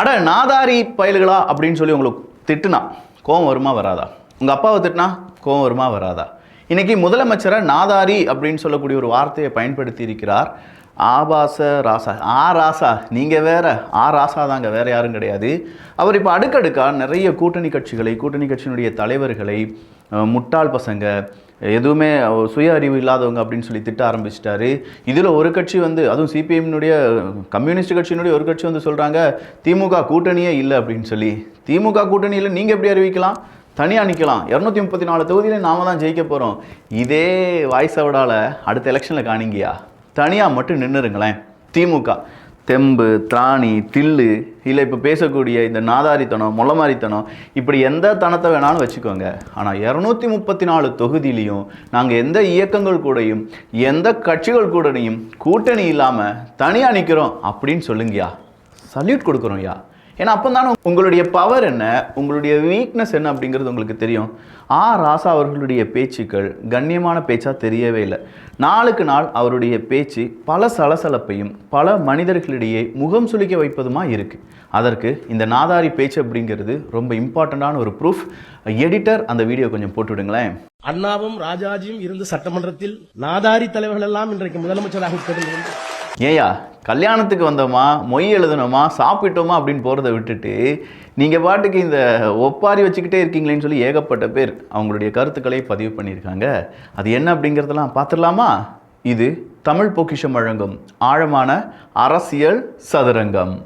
அட நாதாரி பயல்களா அப்படின்னு சொல்லி உங்களுக்கு திட்டுனா கோவம் வருமா வராதா? உங்கள் அப்பாவை திட்டினா கோவம் வருமா வராதா? இன்னைக்கு முதலமைச்சரை நாதாரி அப்படின்னு சொல்லக்கூடிய ஒரு வார்த்தையை பயன்படுத்தி இருக்கிறார் ஆபாச ராசா. ராசா நீங்கள் வேற, ராசா தாங்க, வேற யாரும் கிடையாது. அவர் இப்போ அடுக்கடுக்கா நிறைய கூட்டணி கட்சியினுடைய தலைவர்களை முட்டாள் பசங்க, எதுவுமே சுய அறிவு இல்லாதவங்க அப்படின்னு சொல்லி திட்ட ஆரம்பிச்சிட்டாரு. இதில் ஒரு கட்சி அதுவும் சிபிஎம்னுடைய கம்யூனிஸ்ட் கட்சியினுடைய ஒரு கட்சி சொல்கிறாங்க திமுக கூட்டணியே இல்லை அப்படின்னு சொல்லி. திமுக கூட்டணியில் நீங்கள் எப்படி அறிவிக்கலாம்? தனியாக நிற்கலாம். 234 தொகுதியில நாம தான் ஜெயிக்க போகிறோம். இதே வாய்ஸ் அவுடால் அடுத்த எலெக்ஷனில் காணிங்கயா, தனியாக மட்டும் நின்றுருங்களேன். திமுக தெம்பு, திராணி, தில்லு, இல்லை இப்போ பேசக்கூடிய இந்த நாதாரித்தனம், மொளமாரித்தனம், இப்படி எந்த தனத்தை வேணாலும் வச்சுக்கோங்க. ஆனால் 234 தொகுதியிலையும் நாங்கள் எந்த இயக்கங்கள் கூடயும் எந்த கட்சிகள் கூடனையும் கூட்டணி இல்லாமல் தனியாக நிற்கிறோம் அப்படின்னு சொல்லுங்கயா, சல்யூட் கொடுக்குறோம்யா. ஏன்னா அப்போ தானே உங்களுடைய பவர் என்ன, உங்களுடைய வீக்னஸ் என்ன அப்படிங்கிறது உங்களுக்கு தெரியும். ராசா அவர்களுடைய பேச்சுக்கள் கண்ணியமான பேச்சாக தெரியவே இல்லை. நாளுக்கு நாள் அவருடைய பேச்சு பல சலசலப்பையும் பல மனிதர்களிடையே முகம் சுளிக்க வைப்பதுமா இருக்குது. அதற்கு இந்த நாதாரி பேச்சு அப்படிங்கிறது ரொம்ப இம்பார்ட்டண்ட்டான ஒரு ப்ரூஃப். எடிட்டர் அந்த வீடியோ கொஞ்சம் போட்டுவிடுங்களேன். அண்ணாவும் ராஜாஜியும் இருந்து சட்டமன்றத்தில் நாதாரி தலைவர்கள் எல்லாம் இன்றைக்கு முதலமைச்சராக ஏயா கல்யாணத்துக்கு வந்தோமா, மொய் எழுதணுமா, சாப்பிட்டோமா அப்படின்னு போகிறத விட்டுட்டு நீங்கள் பாட்டுக்கு இந்த ஒப்பாரி வச்சுக்கிட்டே இருக்கீங்களேன்னு சொல்லி ஏகப்பட்ட பேர் அவங்களுடைய கருத்துக்களை பதிவு பண்ணியிருக்காங்க. அது என்ன அப்படிங்கிறதெல்லாம் பார்த்துடலாமா? இது தமிழ் பொக்கிஷம் வழங்கும் ஆழமான அரசியல் சதுரங்கம்.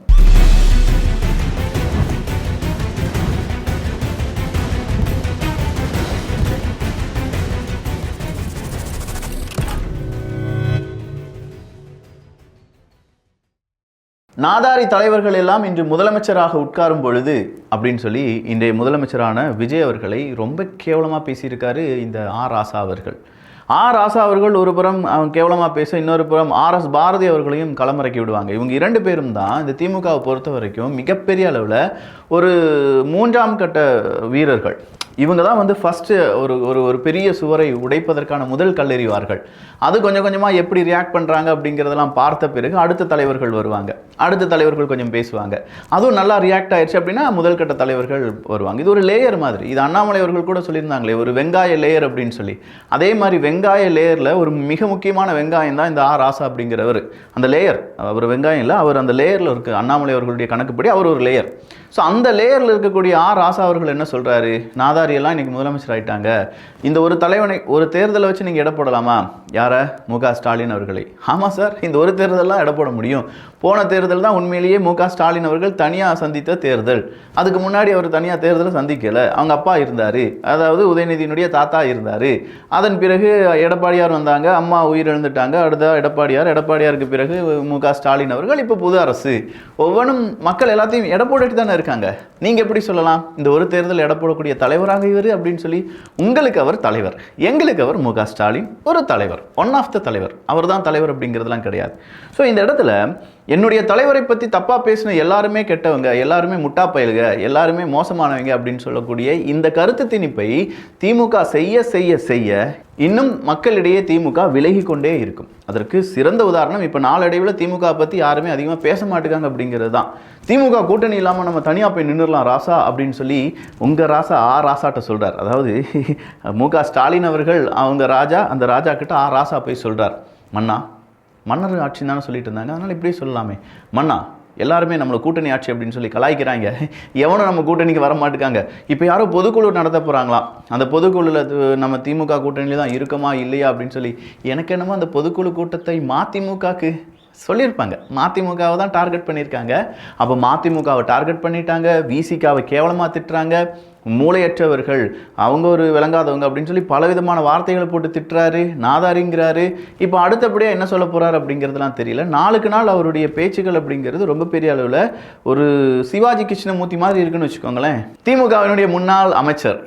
நாதாரி தலைவர்கள் எல்லாம் இன்று முதலமைச்சராக உட்காரும் பொழுது அப்படின்னு சொல்லி இன்றைய முதலமைச்சரான விஜய் அவர்களை ரொம்ப கேவலமாக பேசியிருக்காரு இந்த ராசா அவர்கள். ராசா அவர்கள் ஒரு புறம் கேவலமாக பேச, இன்னொரு புறம் RS பாரதி அவர்களையும் களமிறக்கி விடுவாங்க. இவங்க 2 பேரும் தான் இந்த திமுகவை பொறுத்த வரைக்கும் மிகப்பெரிய அளவில் ஒரு 3ஆம் கட்ட வீரர்கள். இவங்க தான் ஃபஸ்ட்டு ஒரு பெரிய சுவரை உடைப்பதற்கான முதல் கல்லெறிவார்கள். அது கொஞ்சம் கொஞ்சமாக எப்படி ரியாக்ட் பண்ணுறாங்க அப்படிங்கிறதெல்லாம் பார்த்த பிறகு அடுத்த தலைவர்கள் வருவாங்க. அடுத்த தலைவர்கள் கொஞ்சம் பேசுவாங்க. அதுவும் நல்லா ரியாக்ட் ஆயிடுச்சு அப்படின்னா முதல் கட்ட தலைவர்கள் வருவாங்க. இது ஒரு லேயர் மாதிரி. இது அண்ணாமலை அவர்கள் கூட சொல்லியிருந்தாங்களே, ஒரு வெங்காய லேயர் அப்படின்னு சொல்லி. அதே மாதிரி வெங்காய லேயரில் ஒரு மிக முக்கியமான வெங்காயம் தான் இந்த ராசா அப்படிங்கிறவர். அந்த லேயர், அவர் வெங்காயம் இல்லை, அவர் அந்த லேயரில் இருக்குது. அண்ணாமலை அவர்களுடைய கணக்குப்படி அவர் ஒரு லேயர். ஸோ அந்த லேயரில் இருக்கக்கூடிய ராசா அவர்கள் என்ன சொல்கிறாரு, நாதாரியெல்லாம் இன்றைக்கி முதலமைச்சர் ஆகிட்டாங்க, இந்த ஒரு தலைவனை ஒரு தேர்தலை வச்சு நீங்கள் எடை போடலாமா? யாரை? முக ஸ்டாலின் அவர்களை. ஆமாம் சார், இந்த ஒரு தேர்தலாம் எடை போட முடியும். போன தேர்தல் தான் உண்மையிலேயே முக ஸ்டாலின் அவர்கள் தனியாக சந்தித்த தேர்தல். அதுக்கு முன்னாடி அவர் தனியாக தேர்தலை சந்திக்கலை. அவங்க அப்பா இருந்தார், அதாவது உதயநிதியினுடைய தாத்தா இருந்தார். அதன் பிறகு எடப்பாடியார் வந்தாங்க, அம்மா உயிரிழந்துட்டாங்க. அடுத்த எடப்பாடியாருக்கு பிறகு முக ஸ்டாலின் அவர்கள். இப்போ புது அரசு. ஒவ்வொன்றும் மக்கள் எல்லாத்தையும் எடை போட்டுட்டு தானே இருக்காங்க. நீங்கள் எப்படி சொல்லலாம் இந்த ஒரு தேர்தல் எடை போடக்கூடிய தலைவராக இவர் அப்படின்னு சொல்லி? உங்களுக்கு அவர் தலைவர், எங்களுக்கு அவர் முக ஸ்டாலின் ஒரு தலைவர், ஒன் ஆஃப் த தலைவர். அவர் தான் தலைவர் அப்படிங்கிறதுலாம் கிடையாது. ஸோ இந்த இடத்துல என்னுடைய தலைவரை பற்றி தப்பாக பேசின எல்லாருமே கெட்டவங்க, எல்லாருமே முட்டா பயலுங்க, எல்லாருமே மோசமானவங்க அப்படின்னு சொல்லக்கூடிய இந்த கருத்து திணிப்பை திமுக செய்ய செய்ய செய்ய இன்னும் மக்களிடையே திமுக விலகி கொண்டே இருக்கும். அதற்கு சிறந்த உதாரணம் இப்போ நாளடைவில் திமுக பற்றி யாருமே அதிகமாக பேச மாட்டேங்காங்க அப்படிங்கிறது தான். திமுக கூட்டணி இல்லாமல் நம்ம தனியாக போய் நின்றுடலாம் ராசா அப்படின்னு சொல்லி உங்கள் ராசா ராசாட்ட சொல்கிறார். அதாவது முக ஸ்டாலின் அவர்கள் அவங்க ராஜா, அந்த ராஜா கிட்ட ராசா போய் சொல்கிறார், மன்னர் ஆட்சி தானே சொல்லிட்டு இருந்தாங்க, அதனால் இப்படியே சொல்லலாமே மன்னா, எல்லாருமே நம்மளை கூட்டணி ஆட்சி அப்படின்னு சொல்லி கலாய்க்கிறாங்க, எவனும் நம்ம கூட்டணிக்கு வர மாட்டேங்காங்க. இப்போ யாரோ பொதுக்குழு நடத்த போகிறாங்களாம், அந்த பொதுக்குழுவில் நம்ம திமுக கூட்டணியில் தான் இருக்குமா இல்லையா அப்படின்னு சொல்லி. எனக்கு என்னமோ அந்த பொதுக்குழு கூட்டத்தை மதிமுகவுக்கு சொல்லியிருப்பாங்க. மதிமுகவை தான் டார்கெட் பண்ணியிருக்காங்க. அப்போ மதிமுகவை டார்கெட் பண்ணிட்டாங்க, விசிகாவை கேவலமாக திட்டுறாங்க, மூளையற்றவர்கள், அவங்க ஒரு விளங்காதவங்க அப்படின்னு சொல்லி பலவிதமான வார்த்தைகளை போட்டு திட்டுறாரு, நாதாரிங்கிறாரு. இப்போ அடுத்தபடியாக என்ன சொல்ல போகிறார் அப்படிங்கிறதுலாம் தெரியல. நாளுக்கு நாள் அவருடைய பேச்சுகள் அப்படிங்கிறது ரொம்ப பெரிய அளவில் ஒரு சிவாஜி கிருஷ்ணமூர்த்தி மாதிரி இருக்குன்னு வச்சுக்கோங்களேன். திமுகவினுடைய முன்னாள் அமைச்சர்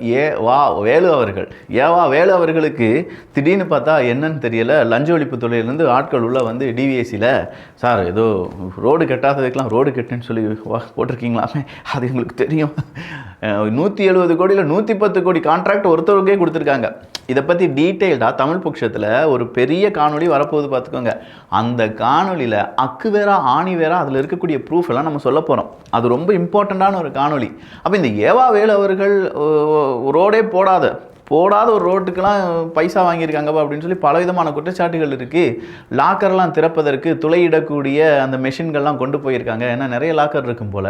வேலு அவர்களுக்கு திடீர்னு பார்த்தா என்னன்னு தெரியல, லஞ்ச ஒழிப்பு துறையிலேருந்து ஆட்கள் உள்ள டிவிஎஸ்சியில் சார் ஏதோ ரோடு கட்டாததுக்கெலாம் ரோடு கட்டுன்னு சொல்லி போட்டிருக்கீங்களாமே, அது உங்களுக்கு தெரியும். 170 கோடியில் 110 கோடி கான்ட்ராக்ட் ஒருத்தருக்கே கொடுத்துருக்காங்க. இதை பற்றி டீட்டெயில்டாக தமிழ் பட்சத்தில் ஒரு பெரிய காணொளி வரப்போகுது பார்த்துக்கோங்க. அந்த காணொலியில் அக்கு வேறா ஆணி வேறா அதில் இருக்கக்கூடிய ப்ரூஃப் எல்லாம் நம்ம சொல்ல போகிறோம். அது ரொம்ப இம்பார்ட்டண்ட்டான ஒரு காணொளி. அப்போ இந்த ஏவா வேலு அவர்கள் ரோடே போடாத ஒரு ரோட்டுக்கெல்லாம் பைசா வாங்கியிருக்காங்கப்பா அப்படின்னு சொல்லி பலவிதமான குற்றச்சாட்டுகள் இருக்குது. லாக்கர்லாம் திறப்பதற்கு துளையிடக்கூடிய அந்த மெஷின்கள்லாம் கொண்டு போயிருக்காங்க. ஏன்னா நிறைய லாக்கர் இருக்கும் போல்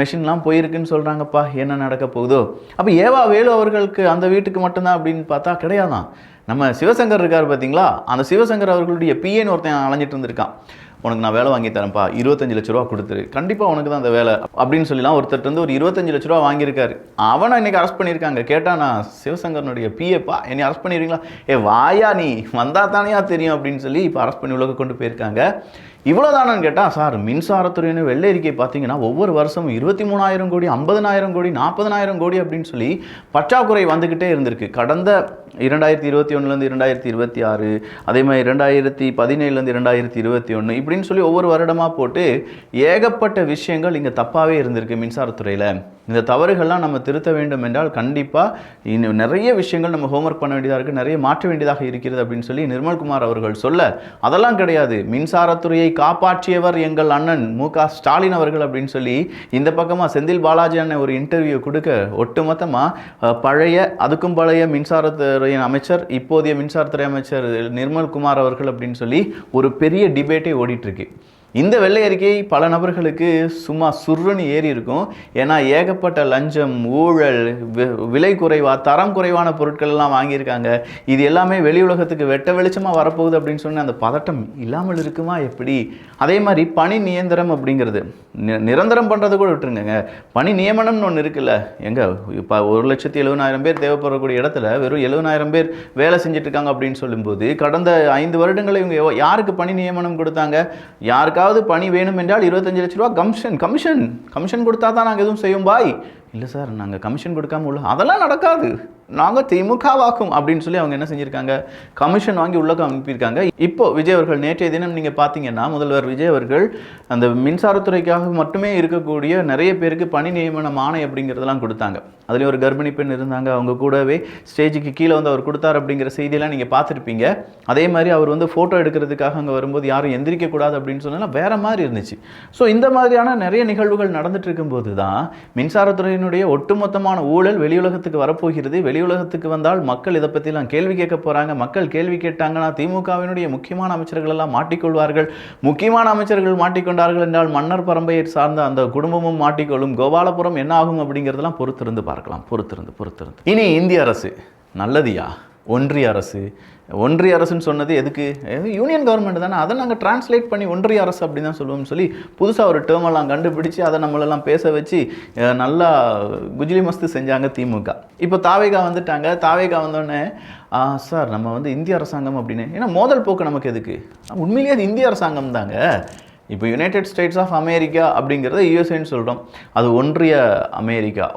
மெஷின்லாம் போயிருக்குன்னு சொல்கிறாங்கப்பா. என்ன நடக்க போகுதோ? அப்போ ஏவா வேலு அவர்களுக்கு அந்த வீட்டுக்கு மட்டும்தான் அப்படின்னு பார்த்தா கிடையாதான். நம்ம சிவசங்கர் இருக்கார் பார்த்தீங்களா, அந்த சிவசங்கர் அவர்களுடைய பிஏன்னு ஒருத்தன் அலைஞ்சிட்டு இருந்திருக்கான். உனக்கு நான் வேலை வாங்கி தரேன்ப்பா, 25 லட்ச ரூபா கொடுத்துரு, கண்டிப்பாக உனக்கு தான் அந்த வேலை அப்படின்னு சொல்லிலாம் ஒருத்தர் வந்து ஒரு 25 லட்ச ரூபா வாங்கியிருக்காரு. அவனை இன்னைக்கு அரெஸ்ட் பண்ணியிருக்காங்க. கேட்டால் நான் சிவசங்கரனுடைய பிஏப்பா, என்னை அரெஸ்ட் பண்ணிடுவீங்களா? வாயா நீ வந்தா தானேயா தெரியும் அப்படின்னு சொல்லி இப்போ அரெஸ்ட் பண்ணி உலக கொண்டு போயிருக்காங்க. இவ்வளோதானு கேட்டால், சார் மின்சாரத்துறையினு வெள்ளை அறிக்கை பார்த்தீங்கன்னா ஒவ்வொரு வருஷமும் 23,000 கோடி, 50,000 கோடி, 40,000 கோடி அப்படின்னு சொல்லி பற்றாக்குறை வந்துக்கிட்டே இருந்திருக்கு. கடந்த 2021 2026, அதே மாதிரி 2017 2021 இப்படின்னு சொல்லி ஒவ்வொரு வருடமாக போட்டு ஏகப்பட்ட விஷயங்கள் இங்கே தப்பாகவே இருந்திருக்கு மின்சாரத்துறையில். இந்த தவறுகள்லாம் நம்ம திருத்த வேண்டும் என்றால் கண்டிப்பாக இன்னும் நிறைய விஷயங்கள் நம்ம ஹோம்ஒர்க் பண்ண வேண்டியதாக இருக்குது, நிறைய மாற்ற வேண்டியதாக இருக்கிறது அப்படின்னு சொல்லி நிர்மல்குமார் அவர்கள் சொல்ல, அதெல்லாம் கிடையாது, மின்சாரத்துறையை காப்பாற்றியவர் எங்கள் அண்ணன் மு.க. ஸ்டாலின் அவர்கள் அப்படின்னு சொல்லி இந்த பக்கமாக செந்தில் பாலாஜி அண்ணன் ஒரு இன்டர்வியூ கொடுக்க ஒட்டுமொத்தமாக அதுக்கும் பழைய மின்சாரத்துறையின் அமைச்சர், இப்போதைய மின்சாரத்துறை அமைச்சர் நிர்மல்குமார் அவர்கள் அப்படின்னு சொல்லி ஒரு பெரிய டிபேட்டே ஓடிட்டுருக்கு. இந்த வெள்ளை அறிக்கை பல நபர்களுக்கு சும்மா சுருன்னு ஏறி இருக்கும். ஏன்னா ஏகப்பட்ட லஞ்சம், ஊழல், விலை தரம் குறைவான பொருட்கள் எல்லாம் வாங்கியிருக்காங்க. இது எல்லாமே வெளி உலகத்துக்கு வெட்ட வெளிச்சமாக வரப்போகுது அப்படின்னு சொன்ன அந்த பதட்டம் இல்லாமல் இருக்குமா எப்படி? அதே மாதிரி பணி நியந்திரம் அப்படிங்கிறது நிரந்தரம் பண்ணுறது கூட விட்டுருங்க. பணி நியமனம்னு ஒன்று இருக்குல்ல. இப்போ 1,70,000 பேர் தேவைப்படக்கூடிய இடத்துல வெறும் 70,000 பேர் வேலை செஞ்சுட்டு இருக்காங்க அப்படின்னு சொல்லும்போது, கடந்த 5 வருடங்களை இவங்க யாருக்கு பணி நியமனம் கொடுத்தாங்க? யாருக்காவது பணி வேணும் என்றால் 25 லட்ச ரூபா கமிஷன் கொடுத்தா தான் நாங்கள் எதுவும் செய்யும் பாய். இல்லை சார், நாங்கள் கமிஷன் கொடுக்காம உள்ள அதெல்லாம் நடக்காது, நாங்கள் திமுக வாக்கும் அப்படின்னு சொல்லி அவங்க என்ன செஞ்சுருக்காங்க, கமிஷன் வாங்கி உள்ளே அனுப்பியிருக்காங்க. இப்போ விஜய் அவர்கள் நேற்றைய தினம் நீங்கள் பார்த்தீங்கன்னா முதல்வர் விஜய் அவர்கள் அந்த மின்சாரத்துறைக்காக மட்டுமே இருக்கக்கூடிய நிறைய பேருக்கு பணி நியமனம் ஆணை அப்படிங்கிறதெல்லாம் கொடுத்தாங்க. அதுலேயும் ஒரு கர்ப்பிணி பெண் இருந்தாங்க, அவங்க கூடவே ஸ்டேஜுக்கு கீழே வந்து அவர் கொடுத்தார் அப்படிங்கிற செய்தியெல்லாம் நீங்கள் பார்த்துருப்பீங்க. அதே மாதிரி அவர் வந்து ஃபோட்டோ எடுக்கிறதுக்காக அங்கே வரும்போது யாரும் எந்திரிக்கக்கூடாது அப்படின்னு சொன்னால் வேறு மாதிரி இருந்துச்சு. ஸோ இந்த மாதிரியான நிறைய நிகழ்வுகள் நடந்துட்டு இருக்கும்போது தான் மின்சாரத்துறையினுடைய ஒட்டுமொத்தமான ஊழல் வெளியுலகத்துக்கு வரப்போகிறது. வெளியுலகத்துக்கு வந்தால் மக்கள் இதை பற்றிலாம் கேள்வி கேட்க போகிறாங்க. மக்கள் கேள்வி கேட்டாங்கன்னா திமுகவினுடைய முக்கியமான அமைச்சர்கள் எல்லாம் மாட்டிக்கொள்வார்கள். முக்கியமான அமைச்சர்கள் மாட்டிக்கொண்டார்கள் என்றால் மன்னர் பரம்பரையை சார்ந்த அந்த குடும்பமும் மாட்டிக்கொள்ளும். கோபாலபுரம் என்ன ஆகும் அப்படிங்கிறதெல்லாம் பொறுத்திருந்து பார்க்கலாம். பொறுத்திருந்து. இனி இந்திய அரசு நல்லதியா? ஒன்றிய அரசுன்னு சொன்னது எதுக்கு? யூனியன் கவர்மெண்ட் தானே, அதை நாங்கள் டிரான்ஸ்லேட் பண்ணி ஒன்றிய அரசு அப்படின்னு தான் சொல்லுவோம்னு சொல்லி புதுசாக ஒரு டேர்மெல்லாம் கண்டுபிடிச்சி அதை நம்மளெல்லாம் பேச வச்சு நல்லா குஜிலி மஸ்து செஞ்சாங்க திமுக. இப்போ தாவேகா வந்துட்டாங்க. தாவேகா வந்தோடனே சார் நம்ம வந்து இந்திய அரசாங்கம் அப்படின்னு, ஏன்னா மோதல் போக்கு நமக்கு எதுக்கு? உண்மையிலேயே அது இந்திய அரசாங்கம் தாங்க. இப்போ யுனைடெட் ஸ்டேட்ஸ் ஆஃப் அமெரிக்கா அப்படிங்கிறத யூஎஸ்ஏன்னு சொல்கிறோம். அது ஒன்றிய அமெரிக்கா,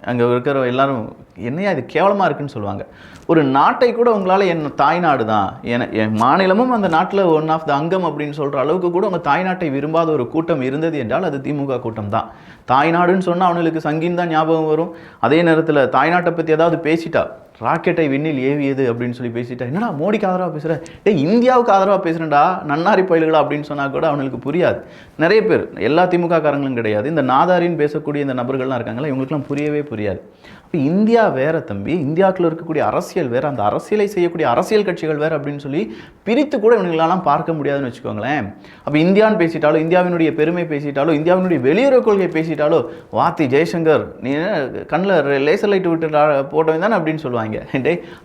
அங்கே இருக்கிற எல்லாரும் என்னையா இது கேவலமாக இருக்குன்னு சொல்லுவாங்க. ஒரு நாட்டை கூட உங்களால் என் தாய்நாடு தான், என் மாநிலமும் அந்த நாட்டில் ஒன் ஆஃப் த அங்கம் அப்படின்னு சொல்கிற அளவுக்கு கூட உங்கள் தாய்நாட்டை விரும்பாத ஒரு கூட்டம் இருந்தது என்றால் அது திமுக கூட்டம் தான். தாய்நாடுன்னு சொன்னால் அவனுக்கு சங்கீன் தான் ஞாபகம் வரும். அதே நேரத்தில் தாய்நாட்டை பற்றி ஏதாவது பேசிட்டா, ராக்கெட்டை விண்ணில் ஏவியது அப்படின்னு சொல்லி பேசிட்டா, என்னடா மோடிக்கு ஆதரவாக பேசுகிறேன், இந்தியாவுக்கு ஆதரவாக பேசுகிறேன்டா நன்னாரி பயில்களா அப்படின்னு சொன்னால் கூட அவனுக்கு புரியாது. நிறைய பேர், எல்லா திமுக காரங்களும் கிடையாது, இந்த நாதாரின்னு பேசக்கூடிய இந்த நபர்கள்லாம் இருக்காங்களா, இவங்களுக்குலாம் புரியவே புரியாது. அப்போ இந்தியா வேற தம்பி, இந்தியாவுக்குள்ள இருக்கக்கூடிய அரசியல் வேறு, அந்த அரசியலை செய்யக்கூடிய அரசியல் கட்சிகள் வேறு அப்படின்னு சொல்லி பிரித்து கூட இவங்களெல்லாம் பார்க்க முடியாதுன்னு வச்சுக்கோங்களேன். அப்போ இந்தியான்னு பேசிட்டாலோ, இந்தியாவினுடைய பெருமை பேசிட்டாலோ, இந்தியாவினுடைய வெளியுறவு கொள்கை பேசிட்டாலோ, வாத்தி ஜெய்சங்கர் நீ கண்ணில் லேசர் லைட் விட்டு போட்டவன் தானே அப்படின்னு சொல்லுவாங்க.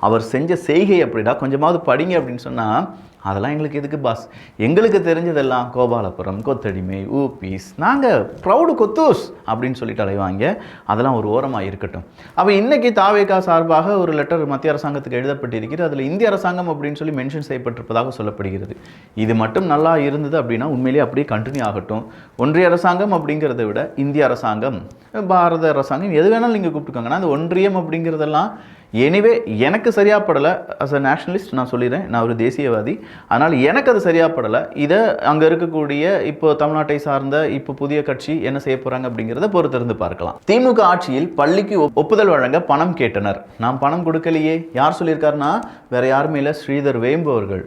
அவர் செஞ்ச செய்கை அப்படிடா, கொஞ்சமாவது படிங்க அப்படின்னு சொன்னால் அதெல்லாம் எங்களுக்கு எதுக்கு பாஸ்? எங்களுக்கு தெரிஞ்சதெல்லாம் கோபாலபுரம், கொத்தடிமை, ஊபீஸ், நாங்கள் ப்ரௌடு கொத்தூஸ் அப்படின்னு சொல்லிட்டு அலைவாங்க. அதெல்லாம் ஒரு ஓரமாக இருக்கட்டும். அப்போ இன்றைக்கி தாவேகா சார்பாக ஒரு லெட்டர் மத்திய அரசாங்கத்துக்கு எழுதப்பட்டிருக்கிறது. அதில் இந்திய அரசாங்கம் அப்படின்னு சொல்லி மென்ஷன் செய்யப்பட்டிருப்பதாக சொல்லப்படுகிறது. இது மட்டும் நல்லா இருந்தது அப்படின்னா உண்மையிலேயே அப்படியே கண்டினியூ ஆகட்டும். ஒன்றிய அரசாங்கம் அப்படிங்கிறத விட இந்திய அரசாங்கம், பாரத அரசாங்கம் எது வேணாலும் நீங்கள் கூப்பிட்டுக்கோங்கன்னா அந்த ஒன்றியம் அப்படிங்கிறதெல்லாம் எனிவே எனக்கு சரியாப்படலை. அஸ் அ நேஷனலிஸ்ட் நான் சொல்லிடுறேன், நான் ஒரு தேசியவாதி. அதனால் எனக்கு அது சரியாப்படலை. இதை அங்கே இருக்கக்கூடிய இப்போ தமிழ்நாட்டை சார்ந்த இப்போ புதிய கட்சி என்ன செய்ய போகிறாங்க அப்படிங்கிறத பொறுத்திருந்து பார்க்கலாம். திமுக ஆட்சியில் பள்ளிக்கு ஒப்புதல் வழங்க பணம் கேட்டனர். நாம் பணம் கொடுக்கலையே. யார் சொல்லியிருக்காருன்னா வேற யாருமே இல்லை, ஸ்ரீதர் வேம்பு அவர்கள்.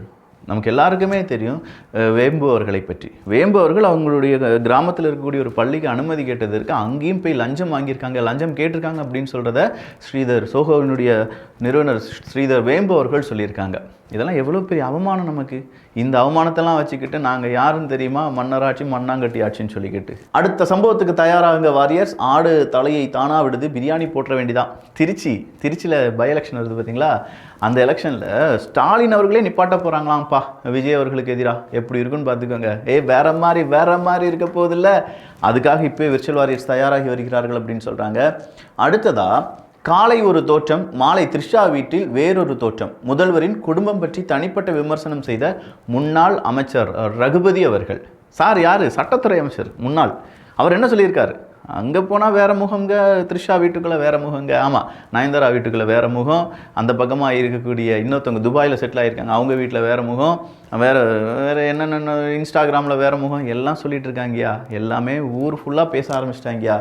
நமக்கு எல்லாருக்குமே தெரியும் வேம்பு அவர்களை பற்றி. வேம்பு அவர்கள் அவங்களுடைய கிராமத்தில் இருக்கக்கூடிய ஒரு பள்ளிக்கு அனுமதி கேட்டதற்கு அங்கேயும் போய் லஞ்சம் வாங்கியிருக்காங்க, லஞ்சம் கேட்டிருக்காங்க அப்படின்னு சொல்கிறத ஸ்ரீதர் சோஹோவினுடைய நிறுவனர் ஸ்ரீதர் வேம்பு அவர்கள் சொல்லியிருக்காங்க. இதெல்லாம் எவ்வளோ பெரிய அவமானம் நமக்கு. இந்த அவமானத்தெல்லாம் வச்சுக்கிட்டு நாங்கள் யாருன்னு தெரியுமா, மன்னராட்சி மண்ணாங்கட்டி ஆட்சின்னு சொல்லிக்கிட்டு. அடுத்த சம்பவத்துக்கு தயாராகுங்க வாரியர்ஸ். ஆடு தலையை தானா விடுது, பிரியாணி போட்டுற வேண்டிதான். திருச்சியில் பை எலெக்ஷன் வருது பார்த்தீங்களா, அந்த எலெக்ஷனில் ஸ்டாலின் அவர்களே நிப்பாட்ட போகிறாங்களாம்ப்பா விஜய் அவர்களுக்கு எதிராக. எப்படி இருக்குன்னு பார்த்துக்கோங்க. வேற மாதிரி இருக்க போதில்லை. அதுக்காக இப்போ விர்ச்சுவல் வாரியர்ஸ் தயாராகி வருகிறார்கள் அப்படின்னு சொல்கிறாங்க. அடுத்ததாக காலை ஒரு தோற்றம், மாலை த்ரிஷா வீட்டில் வேறொரு தோற்றம். முதல்வரின் குடும்பம் பற்றி தனிப்பட்ட விமர்சனம் செய்த முன்னாள் அமைச்சர் ரகுபதி அவர்கள். சார் யார்? சட்டத்துறை அமைச்சர் முன்னாள். அவர் என்ன சொல்லியிருக்காரு? அங்கே போனால் வேறு முகங்க, த்ரிஷா வீட்டுக்குள்ளே வேறு முகங்க. ஆமாம், நயன்தாரா வீட்டுக்குள்ளே வேறு முகம், அந்த பக்கமாக இருக்கக்கூடிய இன்னொருத்தவங்க துபாயில் செட்டில் ஆகியிருக்காங்க, அவங்க வீட்டில் வேறு முகம், வேறு என்னென்ன இன்ஸ்டாகிராமில் வேறு முகம் எல்லாம் சொல்லிட்டு இருக்காங்கயா. எல்லாமே ஊர் ஃபுல்லாக பேச ஆரம்பிச்சிட்டாங்கயா.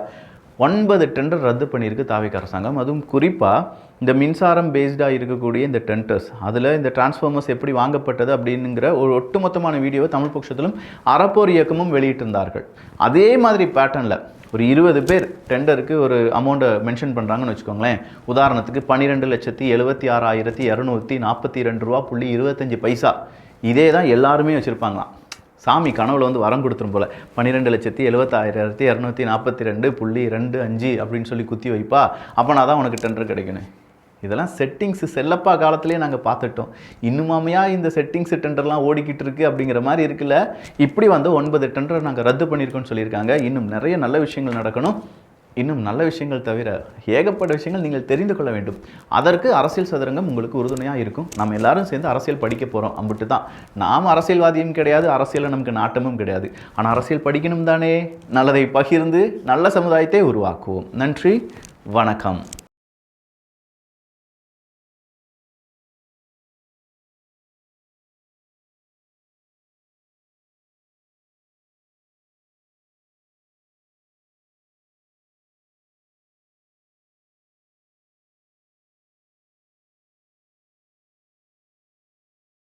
9 டெண்டர் ரத்து பண்ணியிருக்கு தாவேகா அரசாங்கம். அதுவும் குறிப்பாக இந்த மின்சாரம் பேஸ்டாக இருக்கக்கூடிய இந்த டெண்டர்ஸ், அதில் இந்த டிரான்ஸ்ஃபார்மர்ஸ் எப்படி வாங்கப்பட்டது அப்படிங்கிற ஒரு ஒட்டுமொத்தமான வீடியோவை தமிழ் பட்சத்திலும் அறப்போர் இயக்கமும் வெளியிட்டிருந்தார்கள். அதே மாதிரி பேட்டர்னில் ஒரு 20 பேர் டெண்டருக்கு ஒரு அமௌண்ட்டை மென்ஷன் பண்ணுறாங்கன்னு வச்சுக்கோங்களேன். உதாரணத்துக்கு 12,76,242.25 ரூபா. இதே தான் எல்லாருமே வச்சுருப்பாங்களாம். சாமி கனவுல வந்து வரம் கொடுத்துரும் போல். 12,76,242.25 அப்படின்னு சொல்லி குத்தி வைப்பா, அப்போனா தான் உனக்கு டெண்டர் கிடைக்கணும். இதெல்லாம் செட்டிங்ஸு செல்லப்பா காலத்திலே நாங்கள் பார்த்துட்டோம். இன்னுமாமையா இந்த செட்டிங்ஸு டெண்டர்லாம் ஓடிக்கிட்டு இருக்குது அப்படிங்கிற மாதிரி இருக்குல்ல. இப்படி வந்து 9 டெண்டர் நாங்கள் ரத்து பண்ணியிருக்கோன்னு சொல்லியிருக்காங்க. இன்னும் நிறைய நல்ல விஷயங்கள் நடக்கணும். இன்னும் நல்ல விஷயங்கள் தவிர ஏகப்பட்ட விஷயங்கள் நீங்கள் தெரிந்து கொள்ள வேண்டும். அதற்கு அரசியல் சதுரங்கம் உங்களுக்கு உறுதுணையாக இருக்கும். நம்ம எல்லாரும் சேர்ந்து அரசியல் படிக்க போகிறோம். அம்பிட்டு தான். நாம் அரசியல்வாதியும் கிடையாது, அரசியலில் நமக்கு நாட்டமும் கிடையாது. ஆனால் அரசியல் படிக்கணும் தானே. நல்லதை பகிர்ந்து நல்ல சமுதாயத்தை உருவாக்குவோம். நன்றி, வணக்கம்.